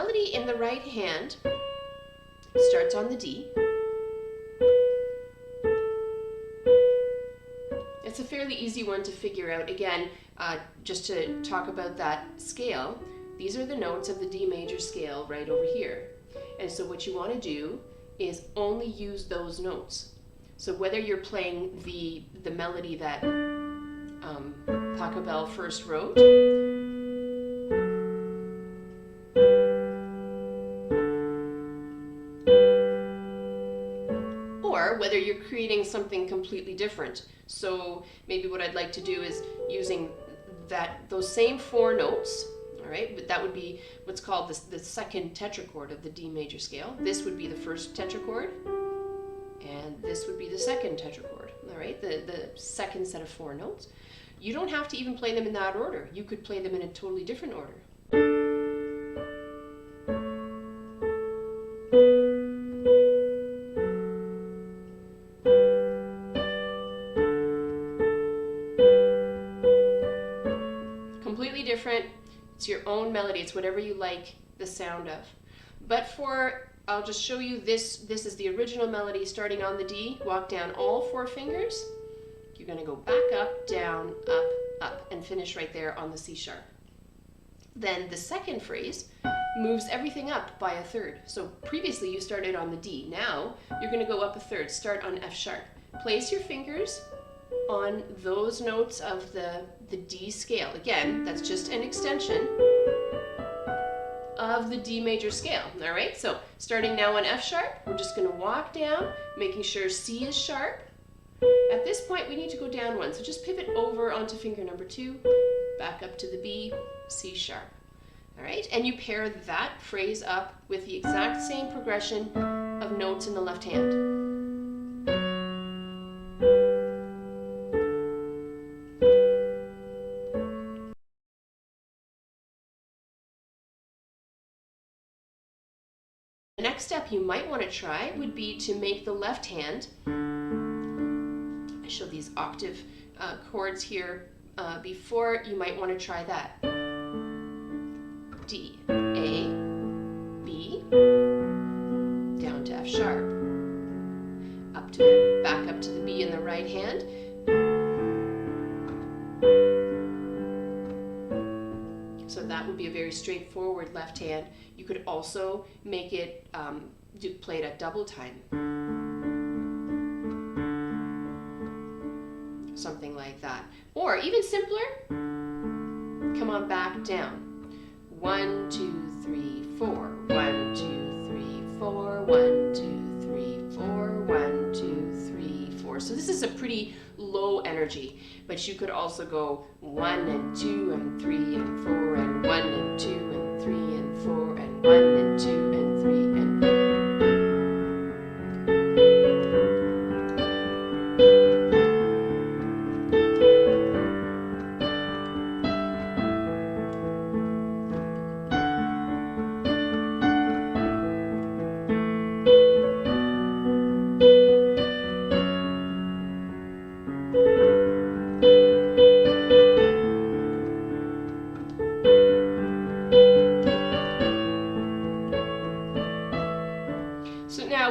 melody in the right hand starts on the D. It's a fairly easy one to figure out. Again, just to talk about that scale, these are the notes of the D major scale right over here. And so what you want to do is only use those notes. So whether you're playing the melody that Pachelbel first wrote, or whether you're creating something completely different. So maybe what I'd like to do is using those same 4 notes, all right, but that would be what's called the second tetrachord of the D major scale. This would be the first tetrachord, and this would be the second tetrachord, all right, the second set of 4 notes. You don't have to even play them in that order. You could play them in a totally different order. Completely different. It's your own melody. It's whatever you like the sound of. But I'll just show you this. This is the original melody starting on the D. Walk down all 4 fingers. You're going to go back up, down, up, up, and finish right there on the C sharp. Then the second phrase moves everything up by a third. So previously you started on the D. Now you're going to go up a third. Start on F sharp. Place your fingers on those notes of the D scale. Again, that's just an extension of the D major scale. All right, so starting now on F sharp, we're just going to walk down, making sure C is sharp. At this point, we need to go down 1, so just pivot over onto finger number 2, back up to the B, C sharp. All right, and you pair that phrase up with the exact same progression of notes in the left hand. The next step you might want to try would be to make the left hand, I show these octave chords here before, you might want to try that. D, A, B, down to F sharp, back up to the B in the right hand. So that would be a very straightforward left hand. You could also make it, play it at double time. Something like that. Or even simpler, come on back down. 1, 2, 3, 4. 1, 2, 3, 4. 1, 2, 3, 4. 1, 2, 3, 4. So this is a pretty low energy, but you could also go 1 and 2 and 3 and 4 and 1 and 2 and 3 and 4 and 1 and 2 and 3 and 4.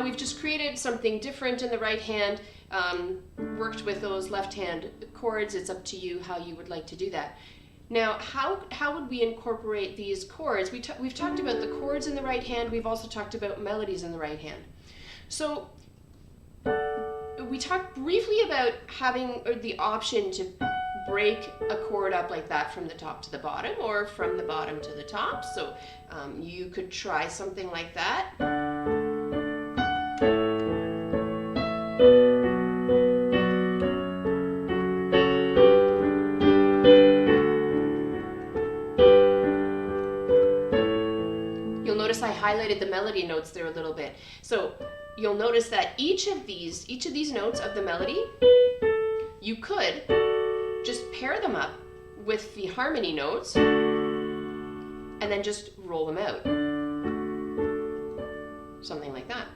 We've just created something different in the right hand, worked with those left hand chords. It's up to you how you would like to do that. Now, how would we incorporate these chords? We've talked about the chords in the right hand. We've also talked about melodies in the right hand. So we talked briefly about having the option to break a chord up like that from the top to the bottom or from the bottom to the top. So you could try something like that. You'll notice I highlighted the melody notes there a little bit. So you'll notice that each of these notes of the melody, you could just pair them up with the harmony notes and then just roll them out. Something like that.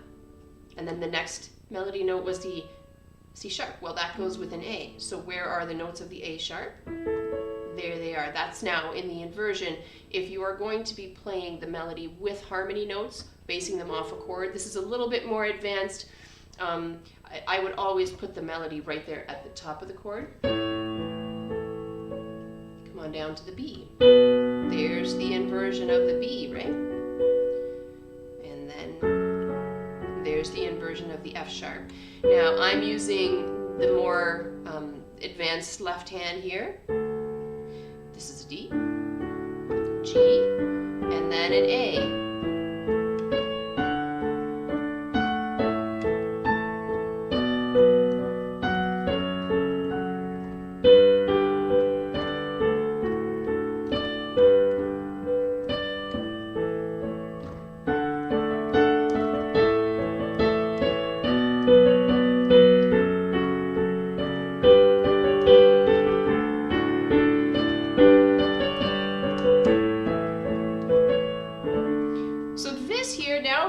And then the next melody note was the C sharp. Well, that goes with an A. So where are the notes of the A sharp? There they are. That's now in the inversion. If you are going to be playing the melody with harmony notes, basing them off a chord, this is a little bit more advanced. I would always put the melody right there at the top of the chord. Come on down to the B. There's the inversion of the B, right? And then there's the inversion of the F sharp. Now I'm using the more advanced left hand here. This is a D, G, and then an A.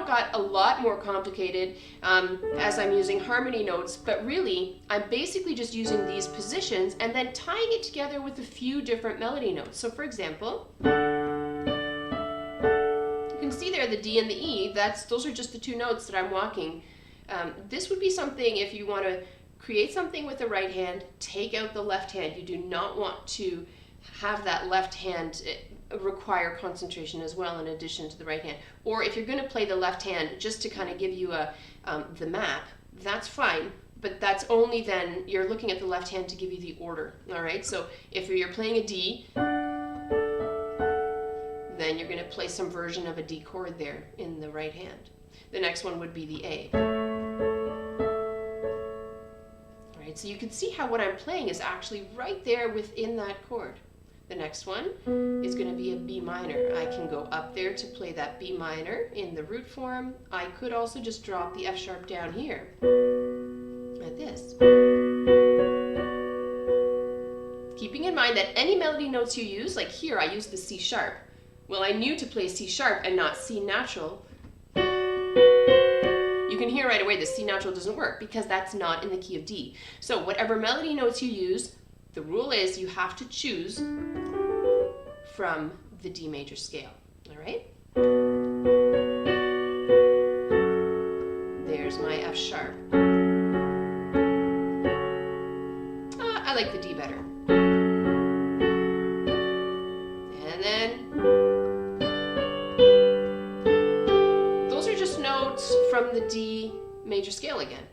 Got a lot more complicated as I'm using harmony notes, but really I'm basically just using these positions and then tying it together with a few different melody notes. So for example, you can see there the D and the E, those are just the two notes that I'm walking. This would be something if you want to create something with the right hand, take out the left hand. You do not want to have that left hand require concentration as well in addition to the right hand. Or if you're going to play the left hand just to kind of give you the map, that's fine, but that's only then you're looking at the left hand to give you the order. All right, so if you're playing a D, then you're going to play some version of a D chord there in the right hand. The next one would be the A. All right, so you can see how what I'm playing is actually right there within that chord. The next one is going to be a B minor. I can go up there to play that B minor in the root form. I could also just drop the F sharp down here, like this. Keeping in mind that any melody notes you use, like here I use the C sharp. Well, I knew to play C sharp and not C natural. You can hear right away the C natural doesn't work because that's not in the key of D. So whatever melody notes you use, the rule is you have to choose from the D major scale, all right? There's my F sharp. I like the D better. And then, those are just notes from the D major scale again.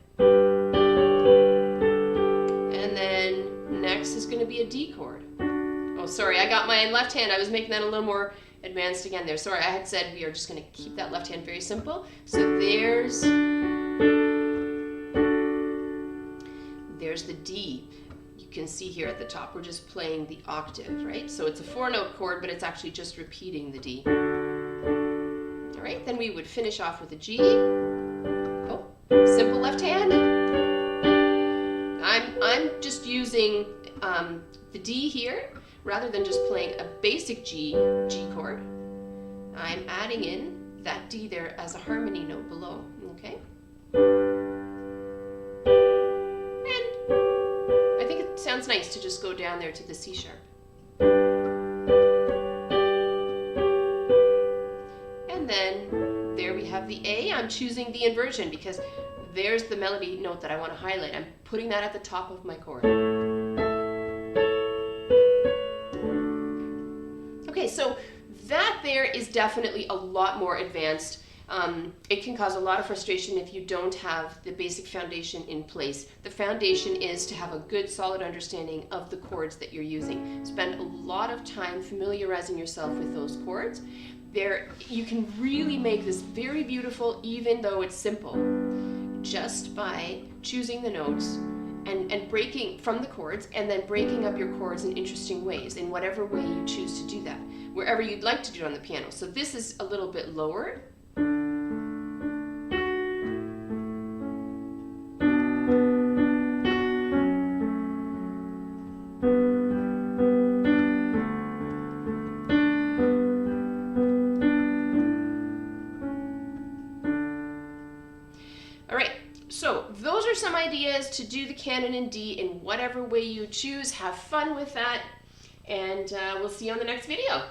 And then next is going to be a D chord. Oh, sorry, I got my left hand. I was making that a little more advanced again there. Sorry, I had said we are just going to keep that left hand very simple. So there's the D. You can see here at the top, we're just playing the octave, right? So it's a 4-note chord, but it's actually just repeating the D. All right, then we would finish off with a G. Oh, simple left hand. I'm just using the D here, rather than just playing a basic G chord. I'm adding in that D there as a harmony note below, okay? And I think it sounds nice to just go down there to the C sharp. And then there we have the A. I'm choosing the inversion because there's the melody note that I want to highlight. I'm putting that at the top of my chord. Okay, so that there is definitely a lot more advanced. It can cause a lot of frustration if you don't have the basic foundation in place. The foundation is to have a good, solid understanding of the chords that you're using. Spend a lot of time familiarizing yourself with those chords. You can really make this very beautiful, even though it's simple, just by choosing the notes and breaking from the chords and then breaking up your chords in interesting ways, in whatever way you choose to do that, wherever you'd like to do it on the piano. So this is a little bit lower. So those are some ideas to do the Canon in D in whatever way you choose. Have fun with that. And we'll see you on the next video.